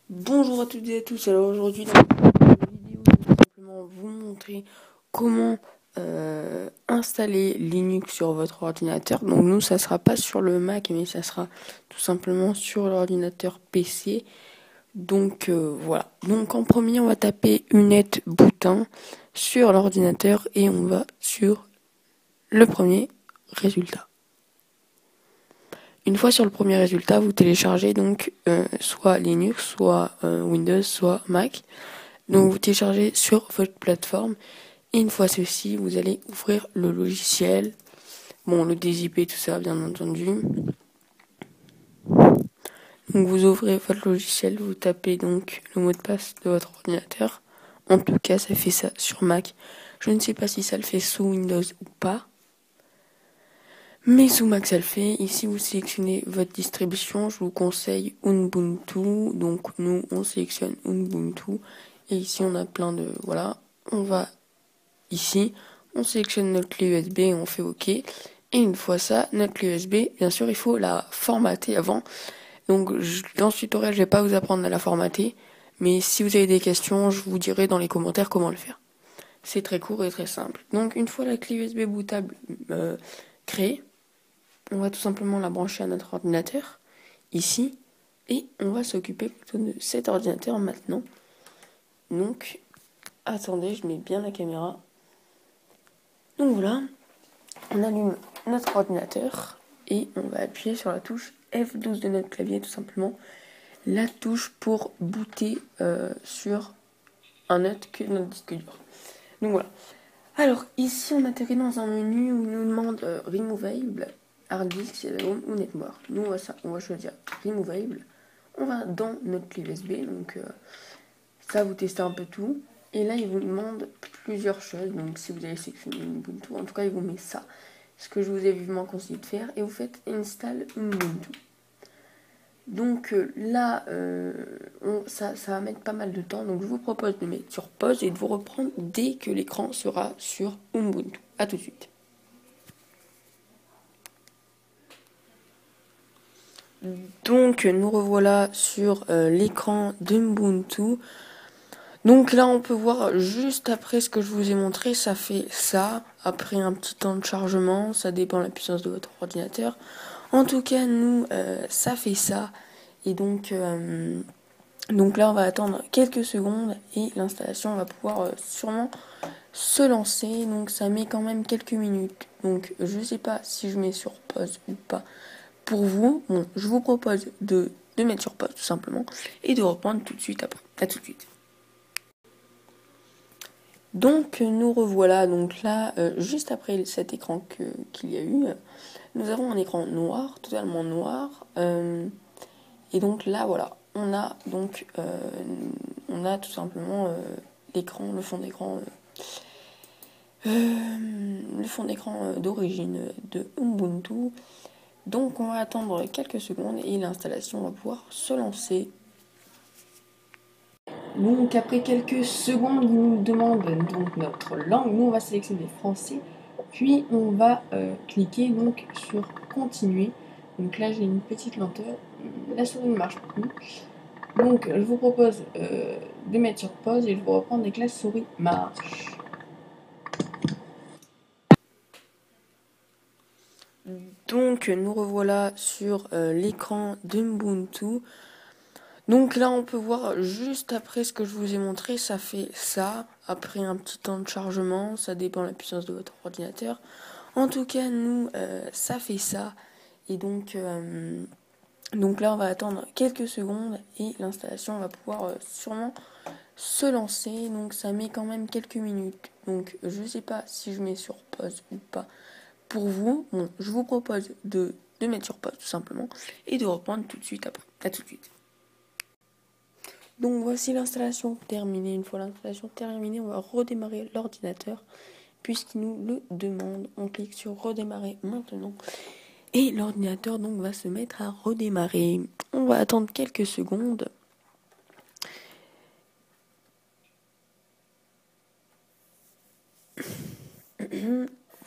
Bonjour à toutes et à tous. Alors aujourd'hui dans cette vidéo, je vais simplement vous montrer comment installer Linux sur votre ordinateur. Donc nous, ça sera pas sur le Mac, mais ça sera tout simplement sur l'ordinateur PC. Donc voilà. Donc en premier, on va taper Unet Boutin sur l'ordinateur et on va sur le premier résultat. Une fois sur le premier résultat, vous téléchargez donc soit Linux, soit Windows, soit Mac. Donc vous téléchargez sur votre plateforme. Et une fois ceci, vous allez ouvrir le logiciel. Bon, le DZIP, tout ça, bien entendu. Donc vous ouvrez votre logiciel, vous tapez donc le mot de passe de votre ordinateur. En tout cas, ça fait ça sur Mac. Je ne sais pas si ça le fait sous Windows ou pas. Mais sous Mac, ça le fait. Ici, vous sélectionnez votre distribution. Je vous conseille Ubuntu. Donc, nous, on sélectionne Ubuntu. Et ici, on a plein de... Voilà. On va ici. On sélectionne notre clé USB et on fait OK. Et une fois ça, notre clé USB, bien sûr, il faut la formater avant. Donc, dans ce tutoriel, je vais pas vous apprendre à la formater. Mais si vous avez des questions, je vous dirai dans les commentaires comment le faire. C'est très court et très simple. Donc, une fois la clé USB bootable créée, on va tout simplement la brancher à notre ordinateur, ici, et on va s'occuper plutôt de cet ordinateur maintenant. Donc, attendez, je mets bien la caméra. Donc voilà, on allume notre ordinateur et on va appuyer sur la touche F12 de notre clavier, tout simplement. La touche pour booter sur un autre que notre disque dur. Donc voilà. Alors, ici, on atterrit dans un menu où il nous demande Removable, Hard Disk, CD-ROM ou Network. Nous, on va choisir Removable. On va dans notre clé USB, donc ça, vous testez un peu tout. Et là, il vous demande plusieurs choses. Donc, si vous avez sélectionné Ubuntu, en tout cas, il vous met ça. Ce que je vous ai vivement conseillé de faire. Et vous faites Install Ubuntu. Donc là, ça va mettre pas mal de temps. Donc je vous propose de mettre sur pause et de vous reprendre dès que l'écran sera sur Ubuntu. A tout de suite. Donc nous revoilà sur l'écran d'Ubuntu. Donc là, on peut voir juste après ce que je vous ai montré, ça fait ça. Après un petit temps de chargement, ça dépend de la puissance de votre ordinateur. En tout cas, nous, ça fait ça. Et donc là, on va attendre quelques secondes et l'installation va pouvoir sûrement se lancer. Donc ça met quand même quelques minutes. Donc je ne sais pas si je mets sur pause ou pas. Pour vous, bon, je vous propose de mettre sur pause tout simplement et de reprendre tout de suite après. À tout de suite. Donc nous revoilà, donc là, juste après cet écran qu'il y a eu, nous avons un écran noir, totalement noir, et donc là voilà, on a tout simplement l'écran, le fond d'écran d'origine de Ubuntu. Donc on va attendre quelques secondes et l'installation va pouvoir se lancer. Donc après quelques secondes, il nous demande donc notre langue. Nous on va sélectionner français, puis on va cliquer donc sur continuer. Donc là j'ai une petite lenteur, la souris ne marche plus. Donc je vous propose de mettre sur pause et je vous reprends dès que la souris marche. Donc nous revoilà sur l'écran d'Ubuntu. Donc là, on peut voir juste après ce que je vous ai montré, ça fait ça. Après un petit temps de chargement, ça dépend de la puissance de votre ordinateur. En tout cas, nous, ça fait ça. Et donc là, on va attendre quelques secondes et l'installation va pouvoir sûrement se lancer. Donc ça met quand même quelques minutes. Donc je ne sais pas si je mets sur pause ou pas. Pour vous, bon, je vous propose de mettre sur pause tout simplement et de reprendre tout de suite après. À tout de suite. Donc voici l'installation terminée. Une fois l'installation terminée, on va redémarrer l'ordinateur puisqu'il nous le demande. On clique sur redémarrer maintenant et l'ordinateur donc va se mettre à redémarrer. On va attendre quelques secondes.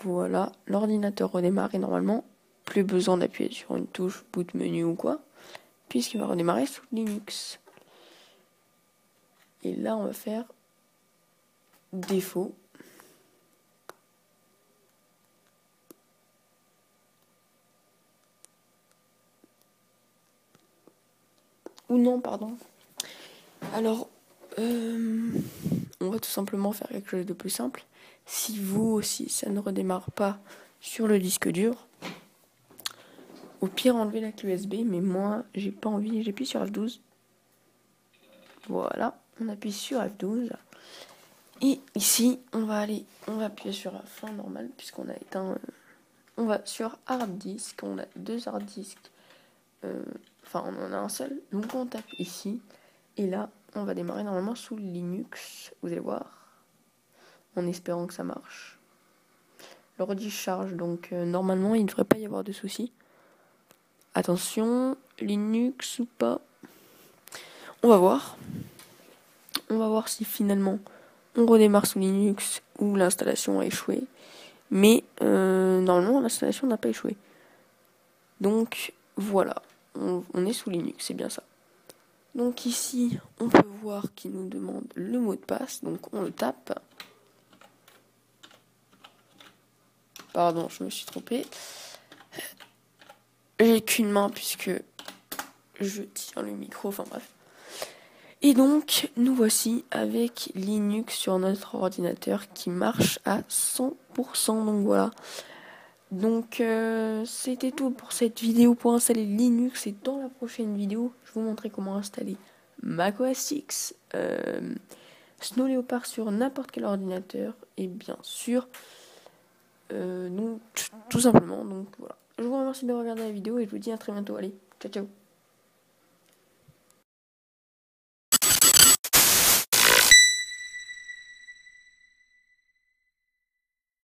Voilà, l'ordinateur redémarre et normalement plus besoin d'appuyer sur une touche boot menu ou quoi puisqu'il va redémarrer sous Linux. Et là, on va faire défaut. Ou non, pardon. Alors, on va tout simplement faire quelque chose de plus simple. Si vous aussi, ça ne redémarre pas sur le disque dur, au pire, enlevez la clé USB, mais moi, j'ai pas envie, j'appuie sur F12. Voilà, on appuie sur F12. Et ici, on va appuyer sur la fin normale, puisqu'on a éteint. On va sur hard disk, on a 2 hard disks. Enfin, on en a un seul, donc on tape ici. Et là, on va démarrer normalement sous Linux, vous allez voir, en espérant que ça marche. L'ordi charge, donc normalement, il ne devrait pas y avoir de soucis. Attention, Linux ou pas. On va voir. On va voir si finalement on redémarre sous Linux ou l'installation a échoué. Mais normalement, l'installation n'a pas échoué. Donc voilà, on est sous Linux, c'est bien ça. Donc ici, on peut voir qu'il nous demande le mot de passe, donc on le tape. Pardon, je me suis trompé. J'ai qu'une main puisque je tiens le micro, enfin bref. Et donc, nous voici avec Linux sur notre ordinateur qui marche à 100%. Donc voilà. Donc c'était tout pour cette vidéo pour installer Linux. Et dans la prochaine vidéo, je vais vous montrer comment installer macOS X, Snow Leopard sur n'importe quel ordinateur. Et bien sûr, donc tout simplement. Donc voilà. Je vous remercie de regarder la vidéo et je vous dis à très bientôt. Allez, ciao ciao.